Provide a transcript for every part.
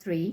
3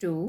2,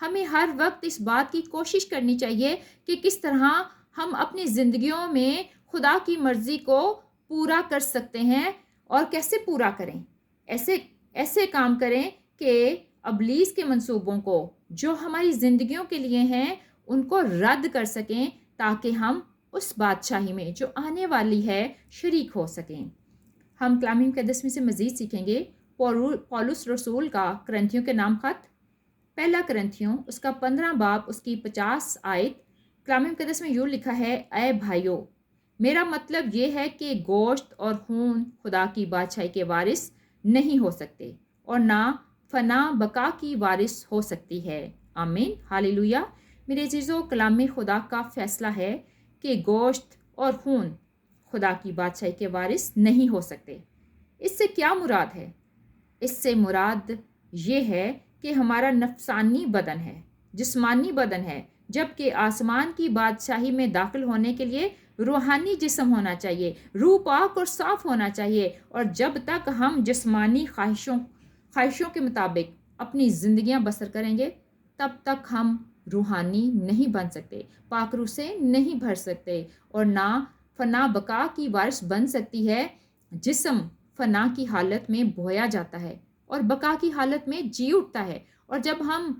ہمیں ہر وقت اس بات کی کوشش کرنی چاہیے کہ کس طرح ہم اپنی زندگیوں میں خدا کی مرضی کو پورا کر سکتے ہیں اور کیسے پورا کریں. ایسے کام کریں کہ ابلیس کے منصوبوں کو جو ہماری زندگیوں کے لیے ہیں ان کو رد کر سکیں تاکہ ہم اس بادشاہی میں جو آنے والی ہے شریک ہو سکیں. ہم کلام مقدس میں سے مزید سیکھیں گے پولس رسول کا کرنتھیوں کے نام خط، پہلا کرنتھیوں اس کا 15 باب اس کی 50 آیت. کلام مقدس میں یوں لکھا ہے، اے بھائیو، میرا مطلب یہ ہے کہ گوشت اور خون خدا کی بادشاہی کے وارث نہیں ہو سکتے اور نہ فنا بقا کی وارث ہو سکتی ہے. آمین، ہاللویا. میرے عزیزو، کلام خدا کا فیصلہ ہے کہ گوشت اور خون خدا کی بادشاہی کے وارث نہیں ہو سکتے. اس سے کیا مراد ہے؟ اس سے مراد یہ ہے کہ ہمارا نفسانی بدن ہے، جسمانی بدن ہے، جبکہ آسمان کی بادشاہی میں داخل ہونے کے لیے روحانی جسم ہونا چاہیے، روح پاک اور صاف ہونا چاہیے. اور جب تک ہم جسمانی خواہشوں کے مطابق اپنی زندگیاں بسر کریں گے تب تک ہم روحانی نہیں بن سکتے، پاک روح سے نہیں بھر سکتے اور نہ فنا بقا کی وارث بن سکتی ہے. جسم فنا کی حالت میں بویا جاتا ہے اور بقا کی حالت میں جی اٹھتا ہے. اور جب ہم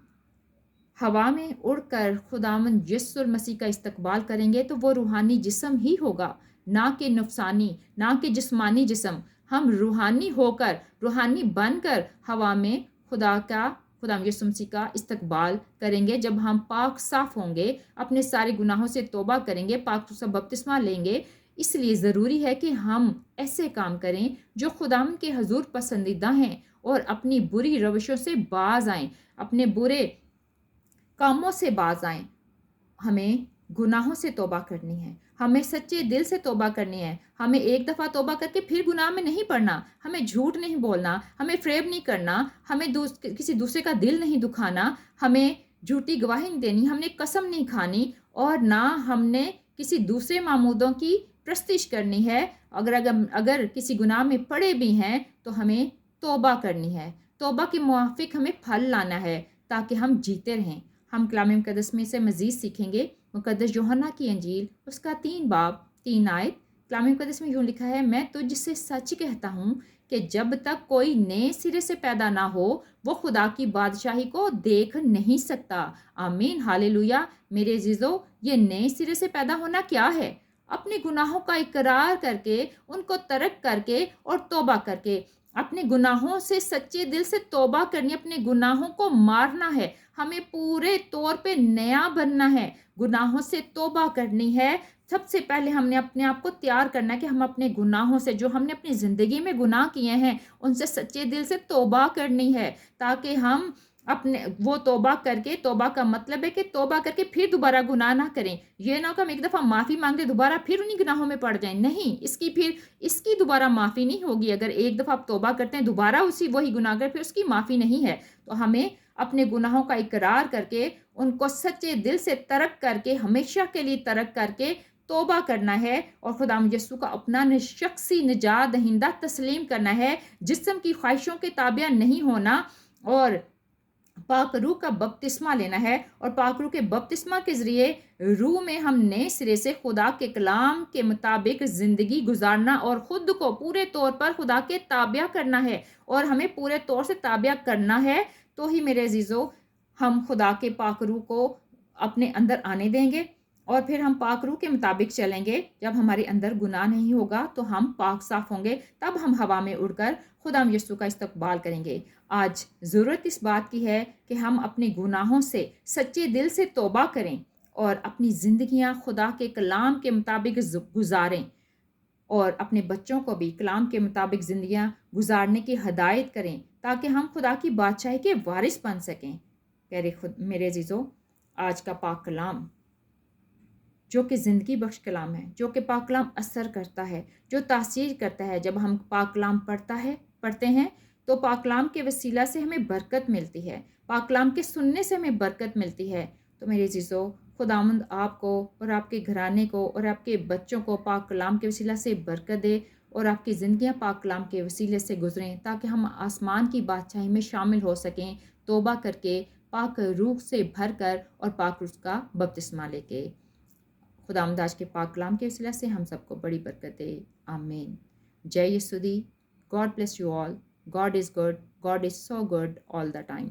ہوا میں اڑ کر خداوند یسوع مسیح کا استقبال کریں گے تو وہ روحانی جسم ہی ہوگا، نہ کہ نفسانی، نہ کہ جسمانی جسم. ہم روحانی ہو کر، روحانی بن کر ہوا میں خداوند یسوع مسیح کا استقبال کریں گے. جب ہم پاک صاف ہوں گے، اپنے سارے گناہوں سے توبہ کریں گے، پاک سے بپتسمہ لیں گے. اس لیے ضروری ہے کہ ہم ایسے کام کریں جو خداوند کے حضور پسندیدہ ہیں اور اپنی بری روشوں سے باز آئیں، اپنے برے کاموں سے باز آئیں. ہمیں گناہوں سے توبہ کرنی ہے، ہمیں سچے دل سے توبہ کرنی ہے. ہمیں ایک دفعہ توبہ کر کے پھر گناہ میں نہیں پڑنا، ہمیں جھوٹ نہیں بولنا، ہمیں فریب نہیں کرنا، ہمیں کسی دوسرے کا دل نہیں دکھانا، ہمیں جھوٹی گواہی نہیں دینی، ہم نے قسم نہیں کھانی اور نہ ہم نے کسی دوسرے معبودوں کی پرستش کرنی ہے. اگر کسی گناہ میں پڑے بھی ہیں تو ہمیں توبہ کرنی ہے، توبہ کے موافق ہمیں پھل لانا ہے تاکہ ہم جیتے رہیں. ہم کلام مقدس میں سے مزید سیکھیں گے. مقدس یوحنا کی انجیل اس کا 3 باب 3 آیت. کلام مقدس میں یوں لکھا ہے، میں تجھ سے سچ کہتا ہوں کہ جب تک کوئی نئے سرے سے پیدا نہ ہو وہ خدا کی بادشاہی کو دیکھ نہیں سکتا. آمین، ہاللویا. میرے عزیزو، یہ نئے سرے سے پیدا ہونا کیا ہے؟ اپنے گناہوں کا اقرار کر کے، ان کو ترک کر کے اور توبہ کر کے، اپنے گناہوں سے سچے دل سے توبہ کرنی، اپنے گناہوں کو مارنا ہے. ہمیں پورے طور پہ نیا بننا ہے، گناہوں سے توبہ کرنی ہے. سب سے پہلے ہم نے اپنے آپ کو تیار کرنا ہے کہ ہم اپنے گناہوں سے، جو ہم نے اپنی زندگی میں گناہ کیے ہیں، ان سے سچے دل سے توبہ کرنی ہے تاکہ ہم وہ توبہ کر کے، توبہ کا مطلب ہے کہ توبہ کر کے پھر دوبارہ گناہ نہ کریں. یہ نہ ہو کہ ہم ایک دفعہ معافی مانگ لیں، دوبارہ پھر انہی گناہوں میں پڑ جائیں. نہیں، اس کی دوبارہ معافی نہیں ہوگی. اگر ایک دفعہ آپ توبہ کرتے ہیں، دوبارہ وہی گناہ کر، پھر اس کی معافی نہیں ہے. تو ہمیں اپنے گناہوں کا اقرار کر کے، ان کو سچے دل سے ترک کر کے، ہمیشہ کے لیے ترک کر کے توبہ کرنا ہے اور خداوند یسوع کا اپنا شخصی نجات دہندہ تسلیم کرنا ہے. جسم کی خواہشوں کے تابع نہیں ہونا اور پاک روح کا بپتسمہ لینا ہے. اور پاک روح کے بپتسمہ کے ذریعے روح میں ہم نئے سرے سے خدا کے کلام کے مطابق زندگی گزارنا اور خود کو پورے طور پر خدا کے تابع کرنا ہے. اور ہمیں پورے طور سے تابع کرنا ہے تو ہی میرے عزیزو ہم خدا کے پاک روح کو اپنے اندر آنے دیں گے اور پھر ہم پاک روح کے مطابق چلیں گے. جب ہمارے اندر گناہ نہیں ہوگا تو ہم پاک صاف ہوں گے، تب ہم ہوا میں اڑ کر خدا یسوع کا استقبال کریں گے. آج ضرورت اس بات کی ہے کہ ہم اپنے گناہوں سے سچے دل سے توبہ کریں اور اپنی زندگیاں خدا کے کلام کے مطابق گزاریں اور اپنے بچوں کو بھی کلام کے مطابق زندگیاں گزارنے کی ہدایت کریں تاکہ ہم خدا کی بادشاہی کے وارث بن سکیں. میرے عزیزو، آج کا پاک کلام جو کہ زندگی بخش کلام ہے، جو کہ پاک کلام اثر کرتا ہے، جو تاثیر کرتا ہے. جب ہم پاک کلام پڑھتے ہیں تو پاک کلام کے وسیلہ سے ہمیں برکت ملتی ہے، پاک کلام کے سننے سے ہمیں برکت ملتی ہے. تو میرے عزیزو، خداوند آپ کو اور آپ کے گھرانے کو اور آپ کے بچوں کو پاک کلام کے وسیلہ سے برکت دے اور آپ کی زندگیاں پاک کلام کے وسیلے سے گزریں تاکہ ہم آسمان کی بادشاہی میں شامل ہو سکیں، توبہ کر کے پاک روح سے بھر کر اور پاک روح کا بپتسمہ لے کے۔ خداوند آج کے پاک کلام کے وسیلہ سے ہم سب کو بڑی برکت دے، آمین۔ جے یسوع دی۔ God bless you all. God is good, God is so good all the time.